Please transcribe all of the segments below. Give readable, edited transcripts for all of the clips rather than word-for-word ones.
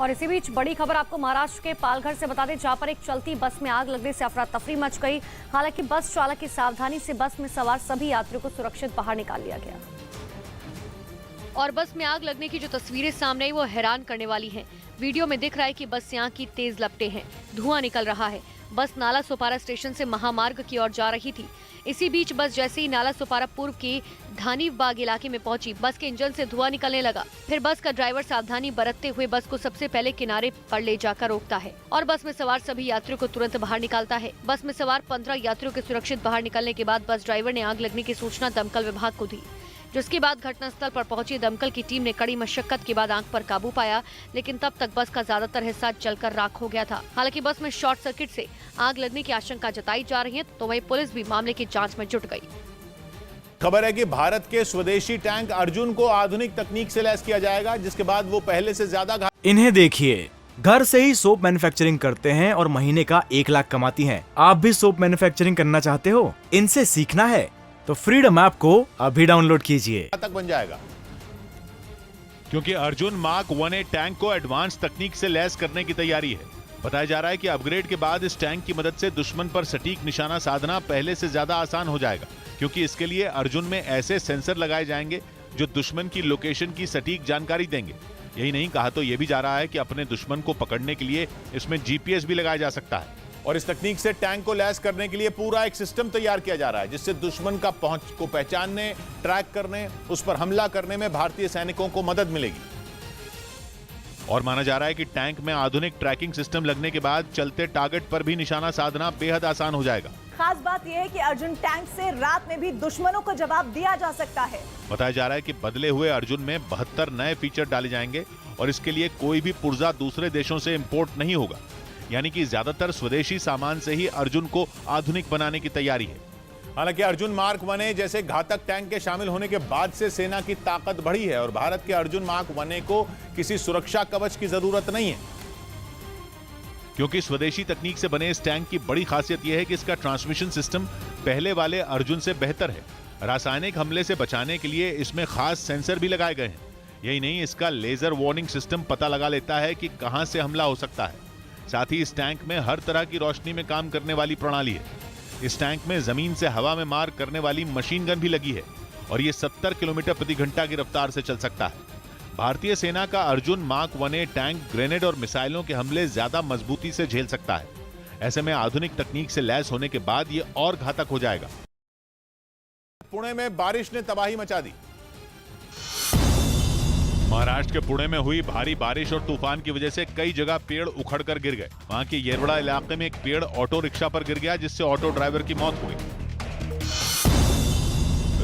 और इसी बीच बड़ी खबर आपको महाराष्ट्र के पालघर से बता दें, जहां पर एक चलती बस में आग लगने से अफरा तफरी मच गई। हालांकि बस चालक की सावधानी से बस में सवार सभी यात्रियों को सुरक्षित बाहर निकाल लिया गया। और बस में आग लगने की जो तस्वीरें सामने आई वो हैरान करने वाली हैं। वीडियो में दिख रहा है कि बस से आग की तेज लपटें हैं, धुआं निकल रहा है। बस नाला सोपारा स्टेशन से महामार्ग की ओर जा रही थी। इसी बीच बस जैसे ही नाला सोपारा पूर्व के धानीबाग इलाके में पहुंची, बस के इंजन से धुआं निकलने लगा। फिर बस का ड्राइवर सावधानी बरतते हुए बस को सबसे पहले किनारे पर ले जाकर रोकता है और बस में सवार सभी यात्रियों को तुरंत बाहर निकालता है। बस में सवार 15 यात्रियों के सुरक्षित बाहर निकलने के बाद बस ड्राइवर ने आग लगने की सूचना दमकल विभाग को दी, जिसके बाद घटनास्थल पर पहुंची दमकल की टीम ने कड़ी मशक्कत के बाद आग पर काबू पाया, लेकिन तब तक बस का ज्यादातर हिस्सा जलकर राख हो गया था। हालांकि बस में शॉर्ट सर्किट से आग लगने की आशंका जताई जा रही है, तो वहीं पुलिस भी मामले की जांच में जुट गई। खबर है कि भारत के स्वदेशी टैंक अर्जुन को आधुनिक तकनीक से लैस किया जाएगा, जिसके बाद वो पहले से ज्यादा। इन्हें देखिए, घर से ही सोप मैन्युफैक्चरिंग करते हैं और महीने का 1 लाख कमाती हैं। आप भी सोप मैन्युफैक्चरिंग करना चाहते हो? इनसे सीखना है तो फ्रीडम ऐप को अभी डाउनलोड कीजिए। तक बन जाएगा, क्योंकि अर्जुन मार्क 1A टैंक को एडवांस तकनीक से लैस करने की तैयारी है। बताया जा रहा है कि अपग्रेड के बाद इस टैंक की मदद से दुश्मन पर सटीक निशाना साधना पहले से ज्यादा आसान हो जाएगा, क्योंकि इसके लिए अर्जुन में ऐसे सेंसर लगाए जाएंगे जो दुश्मन की लोकेशन की सटीक जानकारी देंगे। यही नहीं, कहा तो यह भी जा रहा है कि अपने दुश्मन को पकड़ने के लिए इसमें जीपीएस भी लगाया जा सकता है। और इस तकनीक से टैंक को लैस करने के लिए पूरा एक सिस्टम तैयार किया जा रहा है, जिससे दुश्मन का पहुंच को पहचानने, ट्रैक करने, उस पर हमला करने में भारतीय सैनिकों को मदद मिलेगी। और माना जा रहा है कि टैंक में आधुनिक ट्रैकिंग सिस्टम लगने के बाद चलते टारगेट पर भी निशाना साधना बेहद आसान हो जाएगा। खास बात यह है कि अर्जुन टैंक से रात में भी दुश्मनों को जवाब दिया जा सकता है। बताया जा रहा है कि बदले हुए अर्जुन में 72 नए फीचर डाले जाएंगे और इसके लिए कोई भी पुर्जा दूसरे देशों से इंपोर्ट नहीं होगा, यानी कि ज्यादातर स्वदेशी सामान से ही अर्जुन को आधुनिक बनाने की तैयारी है। हालांकि अर्जुन मार्क 1A जैसे घातक टैंक के शामिल होने के बाद से सेना की ताकत बढ़ी है और भारत के अर्जुन मार्क 1A को किसी सुरक्षा कवच की जरूरत नहीं है, क्योंकि स्वदेशी तकनीक से बने इस टैंक की बड़ी खासियत यह है कि इसका ट्रांसमिशन सिस्टम पहले वाले अर्जुन से बेहतर है। रासायनिक हमले से बचाने के लिए इसमें खास सेंसर भी लगाए गए हैं। यही नहीं, इसका लेजर वार्निंग सिस्टम पता लगा लेता है कि कहां से हमला हो सकता है। साथ ही इस टैंक में हर तरह की रोशनी में काम करने वाली प्रणाली है। इस टैंक में जमीन से हवा में मार करने वाली मशीन गन भी लगी है और ये 70 किलोमीटर प्रति घंटा की रफ्तार से चल सकता है। भारतीय सेना का Arjun mark 1A tank grenade और मिसाइलों के हमले ज्यादा मजबूती से झेल सकता है। ऐसे में आधुनिक तकनीक से लैस होने के बाद ये और घातक हो जाएगा। पुणे में बारिश ने तबाही मचा दी। महाराष्ट्र के पुणे में हुई भारी बारिश और तूफान की वजह से कई जगह पेड़ उखड़कर गिर गए। वहां के येरवड़ा इलाके में एक पेड़ ऑटो रिक्शा पर गिर गया, जिससे ऑटो ड्राइवर की मौत हो गई।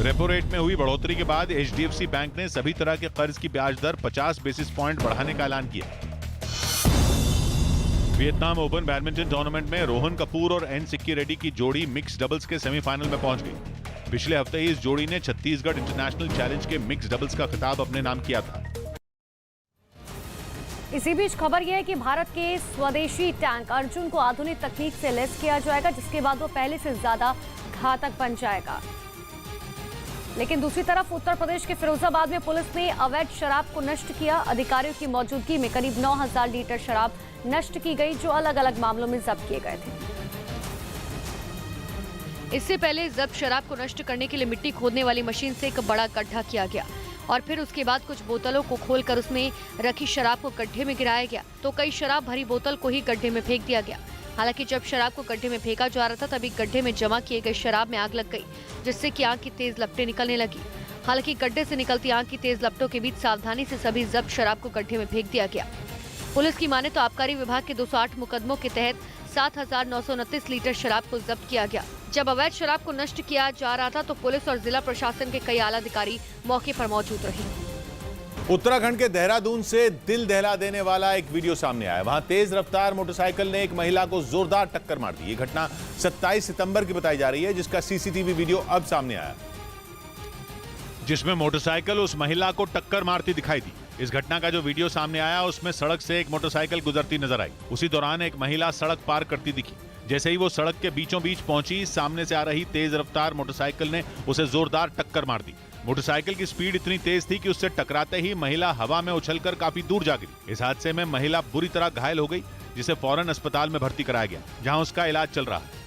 रेपो रेट में हुई बढ़ोतरी के बाद एचडीएफसी बैंक ने सभी तरह के कर्ज की ब्याज दर 50 बेसिस पॉइंट बढ़ाने का ऐलान किया। वियतनाम ओपन बैडमिंटन टूर्नामेंट में रोहन कपूर और एन सिक्की रेड्डी की जोड़ी मिक्स डबल्स के सेमीफाइनल में पहुंच गई। पिछले हफ्ते ही इस जोड़ी ने छत्तीसगढ़ इंटरनेशनल चैलेंज के मिक्स डबल्स का खिताब अपने नाम किया था। इसी बीच खबर यह है कि भारत के स्वदेशी टैंक अर्जुन को आधुनिक तकनीक से लैस किया जाएगा, जिसके बाद वो पहले से ज्यादा घातक बन जाएगा। लेकिन दूसरी तरफ उत्तर प्रदेश के फिरोजाबाद में पुलिस ने अवैध शराब को नष्ट किया। अधिकारियों की मौजूदगी में करीब 9000 लीटर शराब नष्ट की गई, जो अलग अलग मामलों में जब्त किए गए थे। इससे पहले जब्त शराब को नष्ट करने के लिए मिट्टी खोदने वाली मशीन से एक बड़ा गड्ढा किया गया और फिर उसके बाद कुछ बोतलों को खोलकर उसमें रखी शराब को गड्ढे में गिराया गया, तो कई शराब भरी बोतल को ही गड्ढे में फेंक दिया गया। हालांकि जब शराब को गड्ढे में फेंका जा रहा था, तभी गड्ढे में जमा किए गए शराब में आग लग गई, जिससे कि आग की तेज लपटें निकलने लगी। हालांकि गड्ढे से निकलती आग की तेज लपटों के बीच सावधानी से सभी जब्त शराब को गड्ढे में फेंक दिया गया। पुलिस की माने तो आबकारी विभाग के 208 मुकदमों के तहत 7929 लीटर शराब को जब्त किया गया। जब अवैध शराब को नष्ट किया जा रहा था, तो पुलिस और जिला प्रशासन के कई आला अधिकारी मौके पर मौजूद रहे। उत्तराखंड के देहरादून से दिल दहला देने वाला एक वीडियो सामने आया। वहां तेज रफ्तार मोटरसाइकिल ने एक महिला को जोरदार टक्कर मार दी। ये घटना 27 सितंबर की बताई जा रही है, जिसका सीसीटीवी वीडियो अब सामने आया, जिसमें मोटरसाइकिल उस महिला को टक्कर मारती दिखाई दी। इस घटना का जो वीडियो सामने आया, उसमें सड़क से एक मोटरसाइकिल गुजरती नजर आई। उसी दौरान एक महिला सड़क पार करती दिखी। जैसे ही वो सड़क के बीचों बीच पहुंची, सामने से आ रही तेज रफ्तार मोटरसाइकिल ने उसे जोरदार टक्कर मार दी। मोटरसाइकिल की स्पीड इतनी तेज थी कि उससे टकराते ही महिला हवा में उछलकर काफी दूर जा गिरी। इस हादसे में महिला बुरी तरह घायल हो गई, जिसे फौरन अस्पताल में भर्ती कराया गया, जहां उसका इलाज चल रहा है।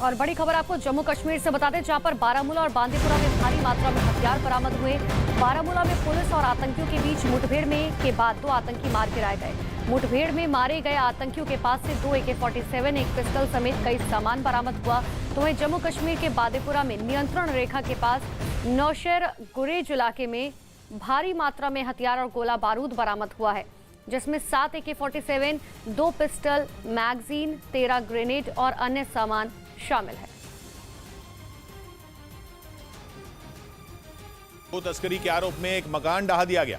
और बड़ी खबर आपको जम्मू कश्मीर से बता दें, जहां पर बारामूला और बांदीपुरा में भारी मात्रा में हथियार बरामद हुए। बारामूला में पुलिस और आतंकियों के बीच मुठभेड़ में के बाद 2 आतंकी मार गिराए गए। मुठभेड़ में मारे गए आतंकियों के पास से 2 AK-47, एक पिस्टल समेत कई सामान बरामद हुआ। तो वहीं जम्मू कश्मीर के बांदीपुरा में नियंत्रण रेखा के पास नौशेर गुरेज इलाके में भारी मात्रा में हथियार और गोला बारूद बरामद हुआ है, जिसमें 7 AK-47, 2 पिस्टल, मैगजीन, 13 ग्रेनेड और अन्य सामान शामिल है। गो तस्करी के आरोप में एक मकान ढहा दिया गया।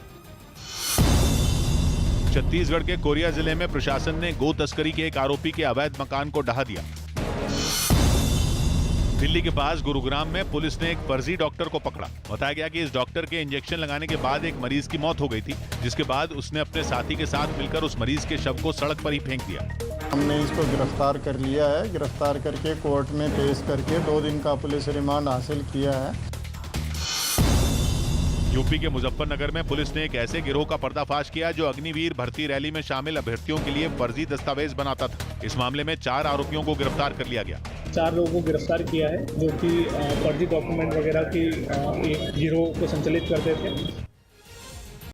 छत्तीसगढ़ के कोरिया जिले में प्रशासन ने गो तस्करी के एक आरोपी के अवैध मकान को ढहा दिया। दिल्ली के पास गुरुग्राम में पुलिस ने एक फर्जी डॉक्टर को पकड़ा। बताया गया कि इस डॉक्टर के इंजेक्शन लगाने के बाद एक मरीज की मौत हो गई थी, जिसके बाद उसने अपने साथी के साथ मिलकर उस मरीज के शव को सड़क पर ही फेंक दिया। हमने इसको गिरफ्तार कर लिया है। गिरफ्तार करके कोर्ट में पेश करके 2 दिन का पुलिस रिमांड हासिल किया है। यूपी के मुजफ्फरनगर में पुलिस ने एक ऐसे गिरोह का पर्दाफाश किया जो अग्निवीर भर्ती रैली में शामिल अभ्यर्थियों के लिए फर्जी दस्तावेज बनाता था। इस मामले में 4 आरोपियों को गिरफ्तार कर लिया गया। 4 लोगों को गिरफ्तार किया है, जो कि फर्जी डॉक्यूमेंट वगैरह की एक गिरोह को संचालित करते थे।